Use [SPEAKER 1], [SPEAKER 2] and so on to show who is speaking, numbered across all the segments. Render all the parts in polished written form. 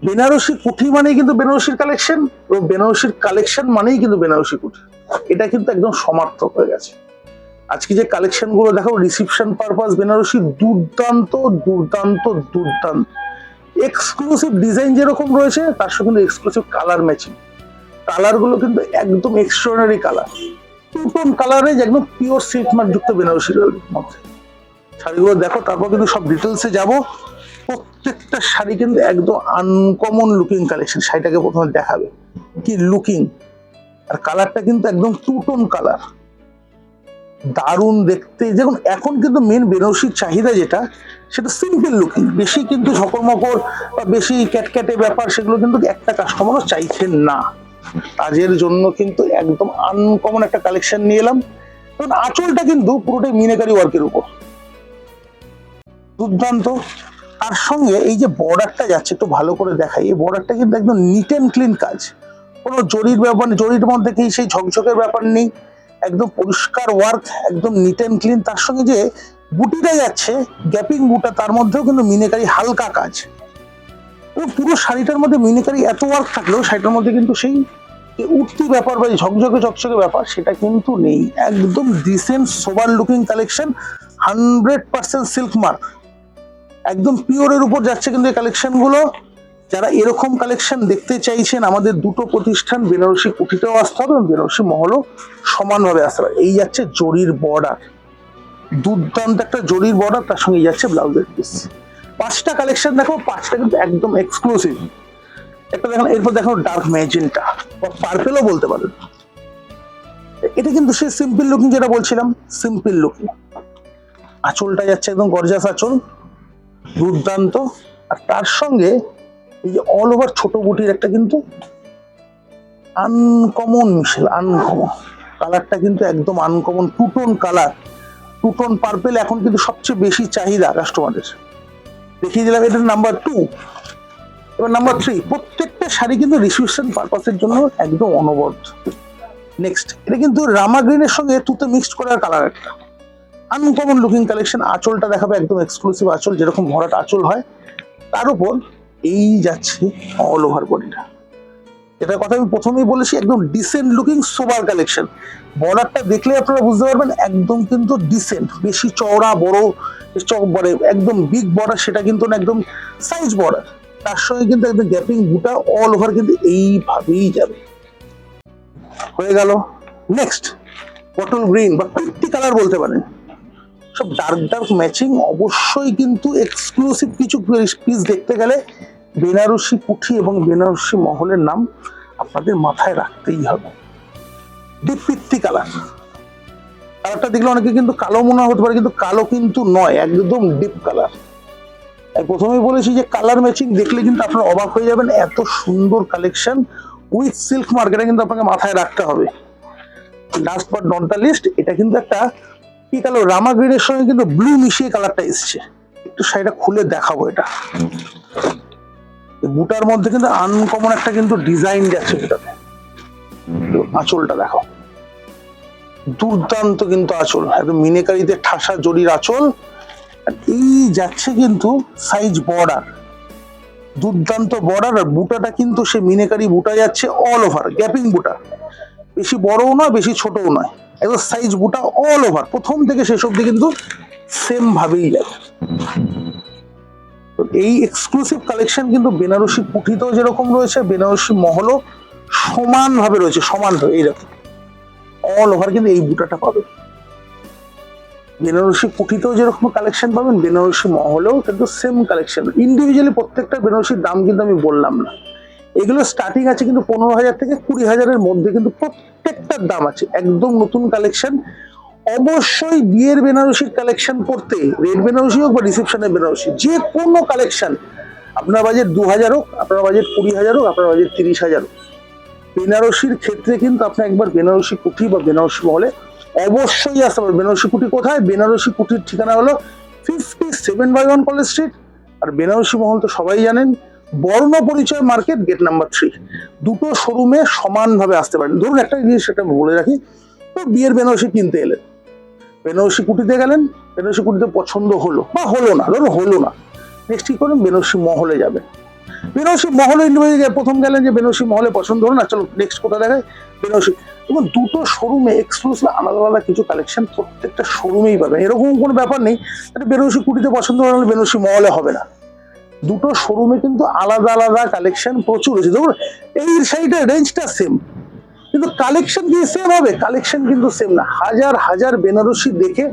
[SPEAKER 1] বেনারসি কুঠি মানেই কিন্তু বেনারসির কালেকশন, এবং বেনারসির কালেকশন মানেই কিন্তু বেনারসি কুঠি। এটা কিন্তু একদম সমার্থক হয়ে গেছে। আজকে যে কালেকশন গুলো দেখো, রিসিপশন পারপাস বেনারসি দুর্দান্ত দুর্দান্ত দুর্দান্ত। এক্সক্লুসিভ ডিজাইন যেরকম রয়েছে, তার সঙ্গে কিন্তু এক্সক্লুসিভ কালার ম্যাচিং। কালার গুলো কিন্তু একদম এক্সট্রাঅর্ডিনারি কালার, টু টোন কালারে একদম পিওর সিল্ক মার্ক যুক্ত বেনারসির মধ্যে শাড়িগুলো দেখো। তারপর কিন্তু সব ডিটেলসে যাব। প্রত্যেকটা শাড়ি কিন্তু একদম আনকমন লুকিং কালেকশন। শাড়িটাকে প্রথমে দেখাবে কি লুকিং, আর কালারটা কিন্তু একদম টু টোন কালার, দারুণ দেখতে। যেমন এখন কিন্তু মেন বেনারসির চাহিদা যেটা, সেটা সিম্পল লুকিং। বেশি কিন্তু ঝকরমকর বা বেশি ক্যাটক্যাটে ব্যাপার সেগুলো কিন্তু একটা কাস্টমারও চাইছেন না। কাজের জন্য কিন্তু একদম আনকমন একটা কালেকশন নিয়ে এলাম। এবং আঁচলটা কিন্তু পুরোটাই মিনাকারি ওয়ার্কের উপর, দুর্দান্ত। তার সঙ্গে এই যে বর্ডারটা যাচ্ছে, একটু ভালো করে দেখাই, এই বর্ডারটা কিন্তু একদম নিট অ্যান্ড ক্লিন কাজ। কোনো জরির ব্যাপার, জরির মধ্যে কি সেই ঝকঝকের ব্যাপার নেই, একদম পরিষ্কার ওয়ার্ক, একদম নিট অ্যান্ড ক্লিন। তার সঙ্গে যে বুটিটা যাচ্ছে, গ্যাপিং বুটা, তার মধ্যেও কিন্তু মিনাকারি হালকা কাজ। এবং পুরো শাড়িটার মধ্যে মিনাকারি এত ওয়ার্ক থাকলেও শাড়িটার মধ্যে কিন্তু সেই উঠতি ব্যাপার বা ঝকঝকে চকচকে ব্যাপার সেটা কিন্তু নেই। একদম ডিসেন্ট সোবার লুকিং কালেকশন, 100% সিল্ক মার্ক, একদম পিওরের উপর যাচ্ছে কিন্তু এই কালেকশন গুলো। যারা এরকম কালেকশন দেখতে চাইছেন, আমাদের দুটো প্রতিষ্ঠান, বেনারসি কুঠিতেও আসতে হবে এবং বেনারসি মহলও সমানভাবে আসতে হবে। এই যাচ্ছে জরির বর্ডার, দুর্দান্ত একটা জরির বর্ডার, তার সঙ্গে যাচ্ছে ব্লাউজের পিস। পাঁচটা কালেকশন দেখো, পাঁচটা কিন্তু একদম এক্সক্লুসিভ। একটা দেখো, এরপর দেখো ডার্ক ম্যাজেন্টা বা পার্পেলও বলতে পারেন। এটা কিন্তু সেই সিম্পল লুকিং যেটা বলছিলাম, সিম্পল লুকিং। আঁচলটা যাচ্ছে একদম গর্জাস আঁচল, দুর্দান্ত। আর তার সঙ্গে এই যে অল ওভার ছোট বুটির একটা কিন্তু আনকমন মিশেল, আনকমন কালারটা কিন্তু একদম uncommon, two tone colour, two tone purple এখন কিন্তু সবচেয়ে বেশি চাহিদা কাস্টমারের। দেখিয়ে দিলাম এটা নাম্বার 2। এবার নাম্বার 3, প্রত্যেকটা শাড়ি কিন্তু রিসিপশন পারপাসের জন্য একদম অনবদ্য। নেক্সট, এটা কিন্তু রামা গ্রিনের সঙ্গে তুতে মিক্সড করার কালার, একটা আনকমন লুকিং কালেকশন। আঁচলটা দেখাবে একদম এক্সক্লুসিভ আঁচল, যেরকম ভরাট আঁচল হয়, তার উপর এই যাচ্ছে অল ওভার বডিটা। এটার কথা আমি প্রথমেই বলেছি, একদম ডিসেন্ট লুকিং সোবার কালেকশন। বর্ডারটা দেখলে আপনারা বুঝতে পারবেন একদম কিন্তু ডিসেন্ট, বেশি চওড়া বড় বড় একদম বিগ বর্ডার সেটা কিন্তু না, একদম সাইজ বর্ডার। তার সঙ্গে কিন্তু একদম গ্যাপিং বুটা অল ওভার কিন্তু এইভাবেই যাবে। হয়ে গেল। নেক্সট, বটল গ্রিন বা পিত্তি কালার বলতে পারেন। সব ডার্ক ডার্ক ম্যাচিং। অবশ্যই কিন্তু এক্সক্লুসিভ কিছু পিস দেখতে গেলে বেনারসি কুঠি এবং বেনারসি মহলের নাম আপনাদের মাথায় রাখতেই হবে। ডিপ পিত্তি কালার, কালারটা দেখলে অনেকে কিন্তু কালো মনে হতে পারে, কিন্তু কালো কিন্তু নয়, একদম ডিপ কালার। প্রথমেই বলেছি যে কালার ম্যাচিং দেখলে কিন্তু আপনারা অবাক হয়ে যাবেন, এত সুন্দর কালেকশন উইথ সিল্ক মার্কেটে কিন্তু আপনাকে মাথায় রাখতে হবে। Last but not the least, এটা কিন্তু একটা কি কালার, রামা গ্রিনের সঙ্গে কিন্তু ব্লু মিশিয়ে কালারটা এসছে। একটু শাড়িটা খুলে দেখাবো। এটা বুটার মধ্যে কিন্তু আনকমন একটা কিন্তু ডিজাইন যাচ্ছে এটাতে। আঁচলটা দেখো, দুর্দান্ত কিন্তু আঁচল, একদম মিনেকারিতে ঠাসা জরির আঁচল। আর এই যাচ্ছে কিন্তু সাইজ বর্ডার, দুর্দান্ত বর্ডার। আর বুটাটা কিন্তু সে মিনেকারি বুটা যাচ্ছে অল ওভার, গ্যাপিং বুটা, বেশি বড়ও নয় বেশি ছোটও নয়, একদম সাইজ বুটা অল ওভার, প্রথম থেকে শেষ অব্দি কিন্তু সেম ভাবেই যাবে। এই এক্সক্লুসিভ কালেকশন কিন্তু বেনারসি কুঠিতেও যেরকম রয়েছে, বেনারসি মহলও সমানভাবে রয়েছে, সমানভাবে এইরকম অল ওভার কিন্তু এই বুটাটা পাবে। বেনারসি কুঠিতেও যেরকম কালেকশন পাবেন, বেনারসি মহলেও কিন্তু সেম কালেকশন। ইন্ডিভিজুয়ালি প্রত্যেকটা বেনারসির দাম কিন্তু আমি বললাম না, এগুলো স্টার্টিং আছে কিন্তু 15,000 থেকে 20,000-এর মধ্যে কিন্তু প্রত্যেকটার দাম আছে। একদম নতুন কালেকশন। অবশ্যই বিয়ের বেনারসির কালেকশন করতে, রেড বেনারসি হোক বা রিসেপশনের বেনারসি, যে কোনো কালেকশন, আপনার বাজেট 2,000 হোক, আপনার বাজেট 20,000 হোক, আপনার বাজেট 30,000 হোক, বেনারসির ক্ষেত্রে কিন্তু আপনি একবার বেনারসি কুঠি বা বেনারসি মহলে অবশ্যই আসতে পারবেন। বেনারসি কুঠি কোথায়? বেনারসি কুঠির ঠিকানা হলো 57/1 কলেজ স্ট্রিট। আর বেনারসি মহল তো সবাই জানেন, বর্ণ পরিচয় মার্কেট, গেট নাম্বার 3। দুটো শোরুমে সমানভাবে আসতে পারেন। ধরুন একটা জিনিস সেটা বলে রাখি, তো বিয়ের বেনারসি কিনতে এলেন, বেনারসি কুঠিতে গেলেন, বেনারসি কুঠিতে পছন্দ হলো বা হলো না, ধরুন হলো না, নেক্সট কি করবেন? বেনারসি মহলে যাবেন। বেনারসি মহলে প্রথম গেলেন যে বেনারসি মহলে পছন্দ হলো না, চলো নেক্সট কোথা দেখায়, বেনারসি। এবং দুটো শোরুমে এক্সক্লুসিভ আলাদা আলাদা কিছু কালেকশন প্রত্যেকটা শোরুমেই পাবেন, এরকম কোনো ব্যাপার নেই বেনারসি কুটিতে পছন্দ হলে বেনারসি মহলে হবে না। দুটো শোরুমে কিন্তু আলাদা আলাদা কালেকশন প্রচুর আছে। দেখুন এই সাইডের রেঞ্জটা সেম, কিন্তু কালেকশন কি সেম হবে? কালেকশন কিন্তু সেম না। হাজার হাজার বেনারসি দেখে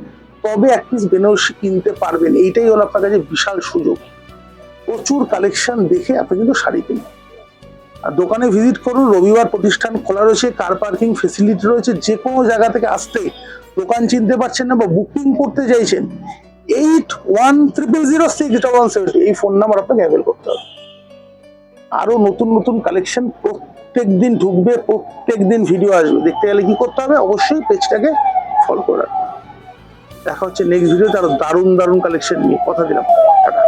[SPEAKER 1] তবে এক পিস বেনারসি কিনতে পারবেন, এইটাই হলো আপনার কাছে বিশাল সুযোগ। প্রচুর কালেকশন দেখে আপনি কিন্তু শাড়ি কিনুন। আর দোকানে ভিজিট করুন, রবিবার প্রতিষ্ঠান খোলা রয়েছে, কার পার্কিং ফেসিলিটি রয়েছে, যে কোনো জায়গা থেকে আসতে, দোকান চিনতে পারছেন না বা বুকিং করতে চাইছেন, 8100061170 এই ফোন নাম্বার আপনাকে অ্যাভেল করতে হবে। আরো নতুন নতুন কালেকশন প্রত্যেক দিন ঢুকবে, প্রত্যেক দিন ভিডিও আসবে। দেখতে গেলে কি করতে হবে? অবশ্যই পেজটাকে ফলো করে রাখতে হবে। দেখা হচ্ছে নেক্সট ভিডিওতে আরো দারুণ দারুণ কালেকশন নিয়ে, কথা দিলাম, টাটা।